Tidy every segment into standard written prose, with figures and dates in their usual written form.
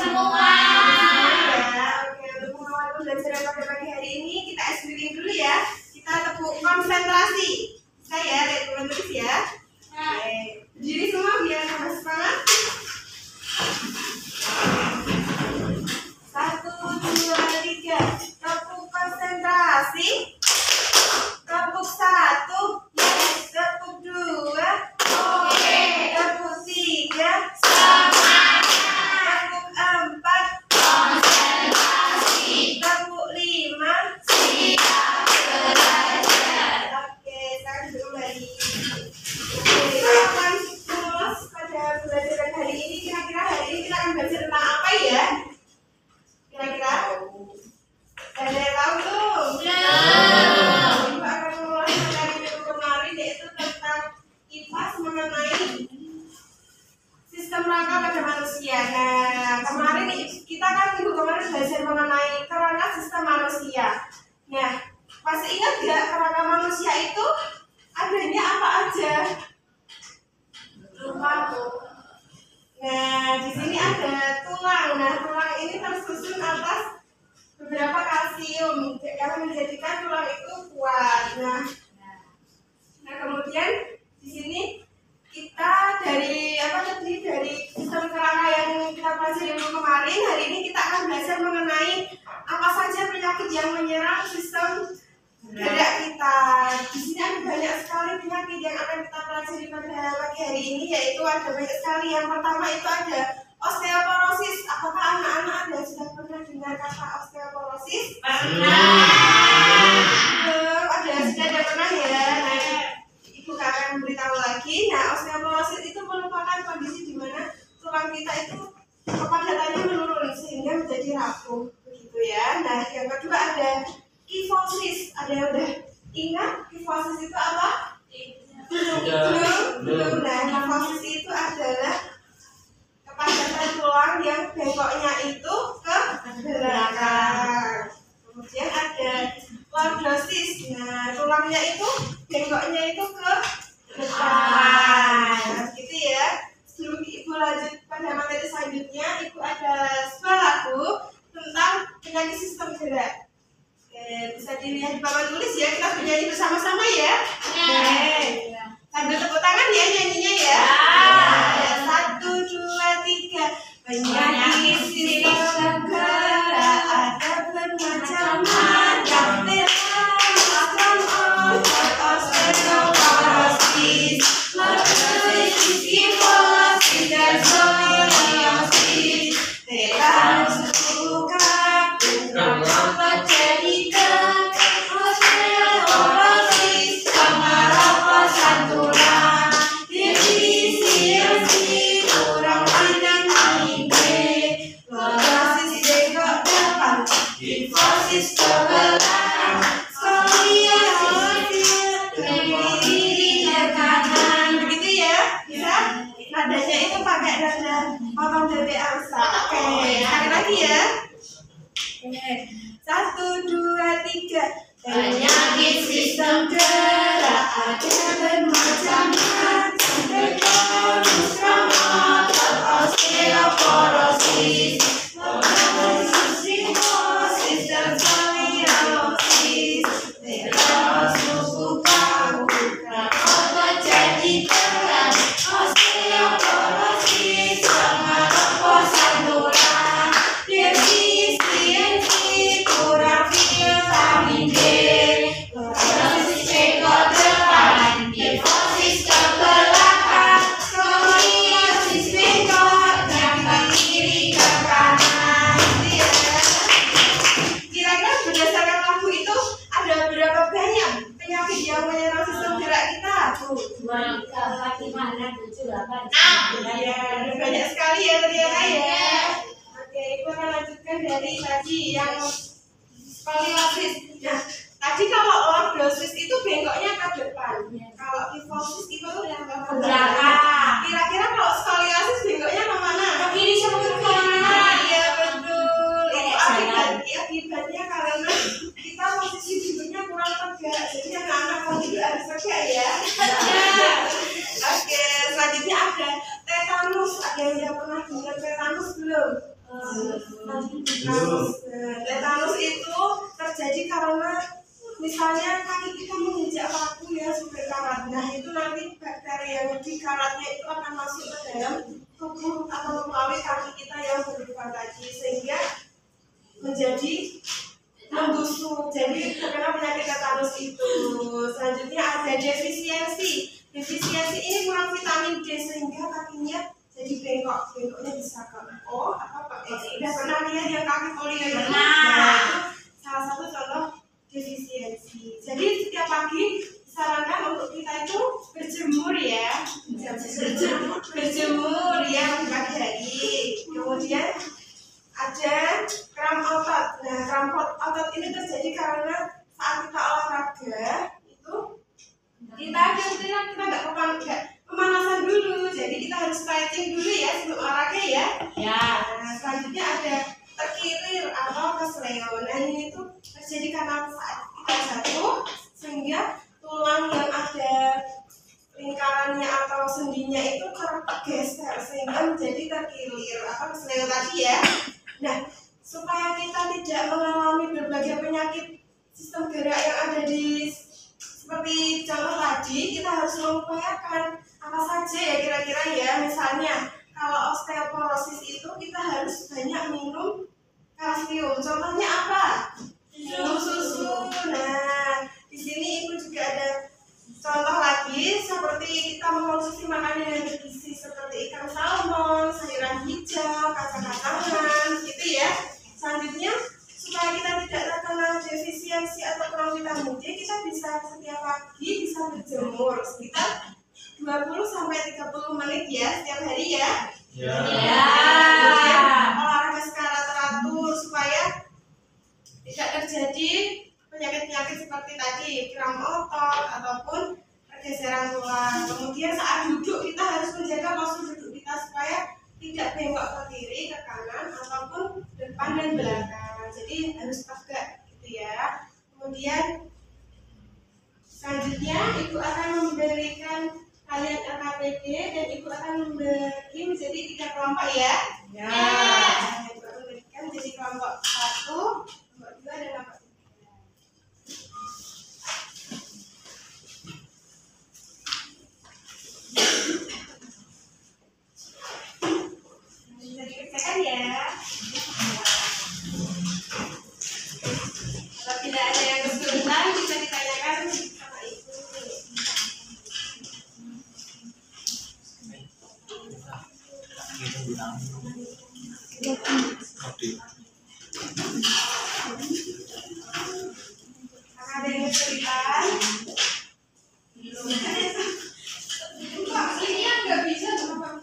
semua. Ya, oke, untuk mengawal pembelajaran pada pagi hari ini kita SBB dulu ya. Kita tepuk konsentrasi. Saya lihat tulis ya. Oke, berdiri semua biar tambah semangat. 1, 2, 3. Tepuk konsentrasi. Tepuk 1. Yes. Tepuk 2. Oke. Tepuk 3. Semangat. Tepuk 4. Konsentrasi. Tepuk 5. Siap belajar. Oke, sekarang duduk kembali. Oke, kita akan mulai pada pembelajaran hari ini. Kira-kira hari ini kita akan belajar tentang apa ya? Kira-kira? Ada yang tahu belum? Belum. Kita akan mulai dari minggu kemarin, yaitu tentang IPAS mengenai sistem rangka pada manusia. Nah, kemarin kita kan minggu kemarin belajar mengenai kerangka sistem manusia. Nah, masih ingat nggak kerangka manusia itu adanya apa aja? Lupa tuh. Nah, di sini ada tulang. Nah, tulang ini tersusun atas beberapa kalsium yang menjadikan tulang itu kuat. Nah, kemudian di sini kita dari dari sistem kerangka yang kita pelajari minggu kemarin, hari ini kita akan belajar mengenai apa saja penyakit yang menyerang sistem gerak kita. Di sini ada banyak sekali penyakit yang akan kita pelajari pada pagi hari ini, yaitu ada banyak sekali. Yang pertama itu ada osteoporosis. Apakah anak-anak ada sudah pernah dengar kata osteoporosis? Belum, sudah pernah ya. Nah, Ibu akan memberitahu lagi. Nah, osteoporosis itu merupakan kondisi di mana tulang kita itu kepadatannya menurun sehingga menjadi rapuh, begitu ya. Nah, yang kedua ada kifosis. Ada yang udah ingat kifosis itu apa? Belum. Nah, kifosis itu adalah kepadatan tulang yang bengkoknya itu ke belakang. Kemudian ada lordosis. Nah, tulangnya itu bengkoknya itu ke depan. Nah, gitu ya. Sebelum Ibu lanjut pada materi selanjutnya, Ibu ada sebuah lagu tentang penyakit sistem gerak. Oke, bisa dilihat di papan tulis ya. Kita bernyanyi bersama-sama ya. Oke. Sambil tepuk tangan ya nyanyinya ya. 1, 2, 3. Penyakit sistem gerak ada bermacam-macam. Osteoporosis, lordosis, kifosis, dan skoliosis. Tetanus luka, kenapa jadi tekan? Osteoporosis, pemerapasan tulang, defisiensi, kurang vitamin B, lordosis bengkok depan, kifosis ke belakang, skoliosis kiri dan kanan, begitu ya. Bisa nadanya itu pakai nada potong dari angsa. Oke, sekali lagi ya. 1, 2, 3. Penyakit sistem gerak ada bermacam-macam. Tetanus, rheumatoid, osteoporosis, lordosis, kifosis, dan skoliosis. Tetanus luka, kenapa jadi tekan? Osteoporosis, pemerapasan tulang, defisiensi, kurang vitamin D, lordosis bengkok depan, kifosis ke belakang, skoliosis bengkok dari kiri ke kanan. Kira-kira berdasarkan lagu itu ada berapa banyak penyakit yang menyerang sistem gerak kita? 2, 3, 4, 5, 6, 7, 8, 9. Ya, ada banyak sekali ya ternyata ya. Oke, Ibu akan lanjutkan dari tadi yang skoliosis. Nah, tadi kalau lordosis itu bengkoknya ke depan. Kalau kifosis itu yang ke belakang. Kira-kira kalau skoliosis bengkoknya kemana? Ke kiri sama ke kanan. Iya betul. Itu akibatnya karena kita posisi duduknya kurang tegak. Jadi anak-anak kalau tidur harus tegak ya. Oke, selanjutnya ada tetanus. Ada yang pernah dengar tetanus belum? Tetanus itu terjadi karena misalnya kaki kita menginjak paku ya sampai karat. Nah itu nanti bakteri yang di karatnya itu akan masuk ke dalam tubuh atau melalui kaki kita yang berlubang tadi sehingga menjadi membusuk. Jadi terkena penyakit tetanus itu. Selanjutnya ada defisiensi. Defisiensi ini kurang vitamin D sehingga kakinya jadi bengkok. Bengkoknya bisa ke O atau ke X. Udah pernah lihat yang kaki poli yang itu? Nah, itu salah satu contoh defisiensi. Jadi setiap pagi disarankan untuk kita itu berjemur ya. Berjemur ya di pagi hari. Kemudian ada kram otot. Nah, kram otot ini terjadi karena saat kita olahraga itu kita nggak pemanasan dulu. Jadi kita harus stretching dulu ya sebelum olahraga ya. Ya. Nah, selanjutnya ada terkilir atau kesleo. Nah, ini tuh terjadi karena saat kita jatuh sehingga tulang yang ada lingkarannya atau sendinya itu tergeser sehingga menjadi terkilir atau kesleo tadi ya. Nah, supaya kita tidak mengalami berbagai penyakit sistem gerak yang ada di seperti contoh tadi, kita harus mengupayakan apa saja ya kira-kira ya. Misalnya kalau osteoporosis itu kita harus banyak minum kalsium. Contohnya apa? Minum susu. Nah, di sini ibu juga ada contoh lagi seperti kita mengkonsumsi makanan yang bergizi seperti ikan salmon, sayuran hijau, kacang-kacangan, gitu ya. Selanjutnya supaya kita tidak terkena defisiensi atau kurang vitamin D, kita bisa setiap pagi bisa berjemur sekitar 20-30 menit ya setiap hari ya. Ya. Kemudian olahraga secara teratur supaya tidak terjadi penyakit-penyakit seperti tadi kram otot ataupun pergeseran tulang. Kemudian saat duduk kita harus menjaga postur duduk kita supaya tidak bengkok ke kiri, ke kanan ataupun depan dan belakang. Jadi harus tegak gitu ya. Kemudian selanjutnya ibu akan memberikan kalian RKPD dan ibu akan membagi menjadi 3 kelompok ya. Ya. Ibu akan memberikan menjadi kelompok 1, kelompok 2 dan kelompok 3. Bisa dikerjakan ya. Kalau tidak ada yang kesulitan bisa ditanyakan sama ibu. Ada yang kesulitan? Ini yang nggak bisa kenapa?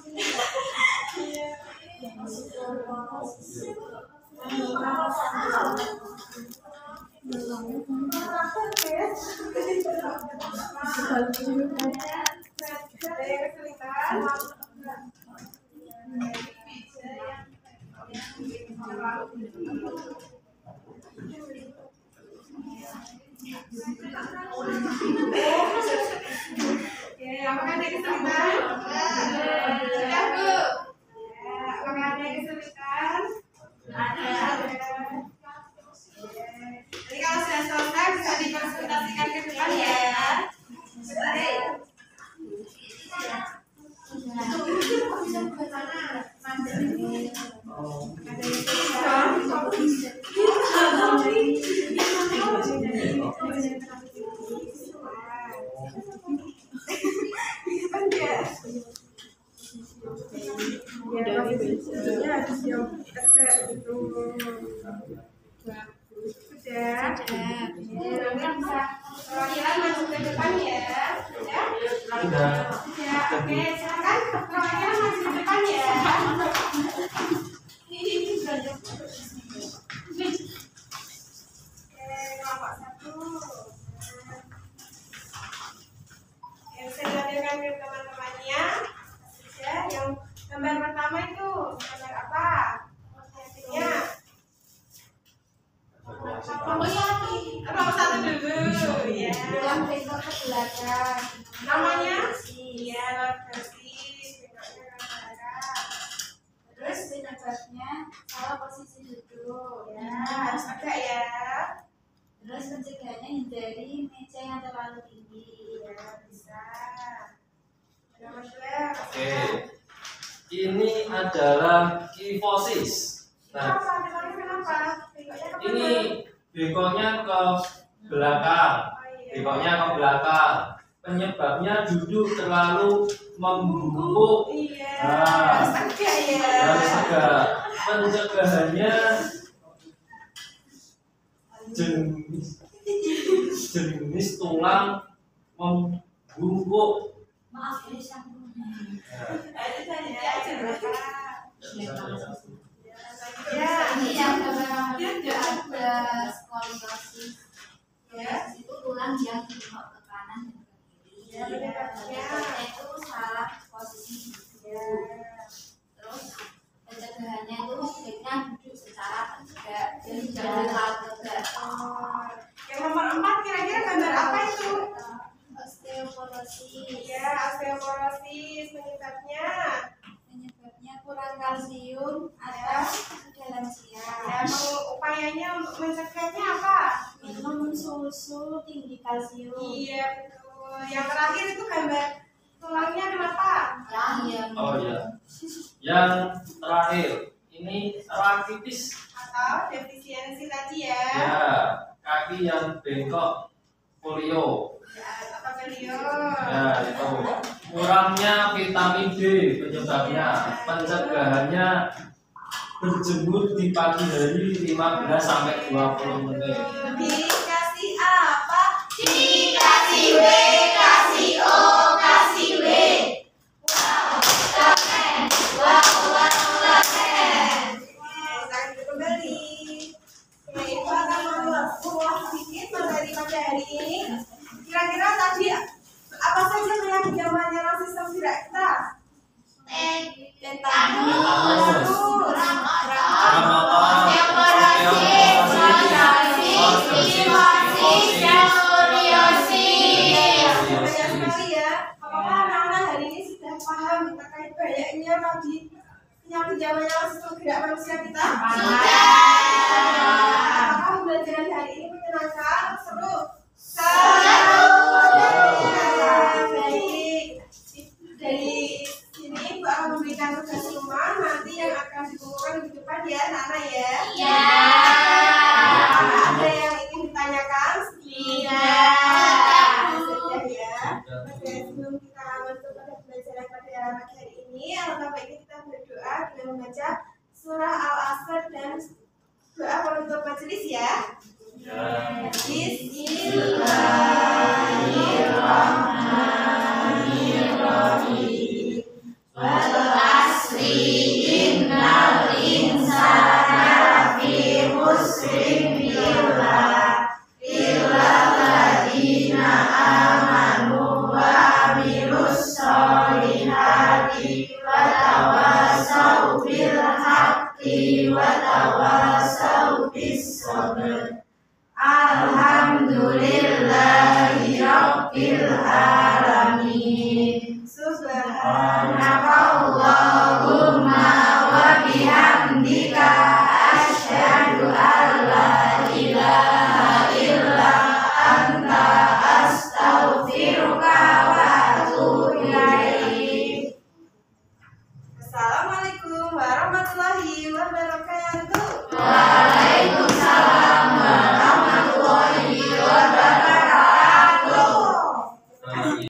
Apakah ada kesulitan? Sudah, Bu? Apakah ada kesulitan? Ada. Jadi kalau sudah selesai bisa dikonsultasikan ke depan ya. Perwakilan masuk ke depan ya. Oke, silakan perwakilan masuk ke depan ya. Kelompok 1. Yang saya lihatkan ke teman-temannya. Yang gambar pertama itu gambar apa? Hasilnya. Kelompok 1 dulu ya. Yang bengkok ke belakang. Namanya? Iya, persis. Bengkoknya ke belakang. Terus penyebabnya salah posisi duduk. Ya, harus tegak ya. Terus pencegahannya hindari meja yang terlalu tinggi. Ya, bisa. Ada masalah. Oke. Ini adalah kifosis. Nah, Kenapa? ini bengkoknya ke belakang. Bengkoknya ke belakang. Penyebabnya duduk terlalu membungkuk. Iya. Nah, Harus tegak ya. harus agak. Pencegahannya jenis tulang membungkuk. Maaf ya sambungnya. Itu tadi aja berapa? Ya, ini yang ada skoliosis. Ya. Itu tulang yang dibengkok ke kanan dan ke kiri. Ya, benar. Itu salah posisi duduk. Terus pencegahannya itu sebaiknya duduk secara tegak, jadi jangan terlalu tegak. Yang nomor 4 kira-kira gambar apa itu? Osteoporosis. Ya, osteoporosis penyebabnya. Penyebabnya kurang kalsium atau sudah lansia. Ya, upayanya untuk mencegahnya apa? Minum susu tinggi kalsium. Iya, betul. Yang terakhir itu gambar tulangnya kenapa? Yang Oh ya. Yang terakhir ini rakitis. Atau defisiensi tadi ya? Ya, kaki yang bengkok, polio. Ya, apa beliau? Ya, itu. Kurangnya vitamin D penyebabnya. Pencegahannya berjemur di pagi hari 15 sampai 20 menit. Dikasih apa? dikasih W, kasih O, kasih W. Keren. Keren. Lanjut kembali. Ibu akan mengulas sedikit materi pada hari ini. Kira-kira tadi apa saja penyakit yang menyerang sistem gerak kita? Tetanus, Banyak sekali ya. Apakah anak-anak hari ini sudah paham terkait banyaknya tadi penyakit yang menyerang sistem gerak manusia kita? Apakah pembelajaran hari ini menyenangkan? Seru? Baik. Dari sini Ibu akan memberikan tugas rumah nanti yang akan dikumpulkan di depan ya anak-anak ya. Apakah ada yang ingin ditanyakan? Sudah ya. Oke, sebelum kita masuk pada pembelajaran pada pagi hari ini, alangkah baiknya kita berdoa dengan membaca surah Al-Asr dan doa penutup majelis ya. Bismillahirrahmanirrahim. Wal asri innal insana lafi khusrin illa alladziina amanu wa 'amilus sholihati wa tawassaw bil haqqi wa tawassaw bis sabr. Alhamdulillahi rabbil alamin. Subhanakallahumma wa bihamdika asyhadu an la ilaha illa anta astaghfiruka wa atubu ilaik. Assalamualaikum warahmatullahi wabarakatuh. Waalaikumsalam.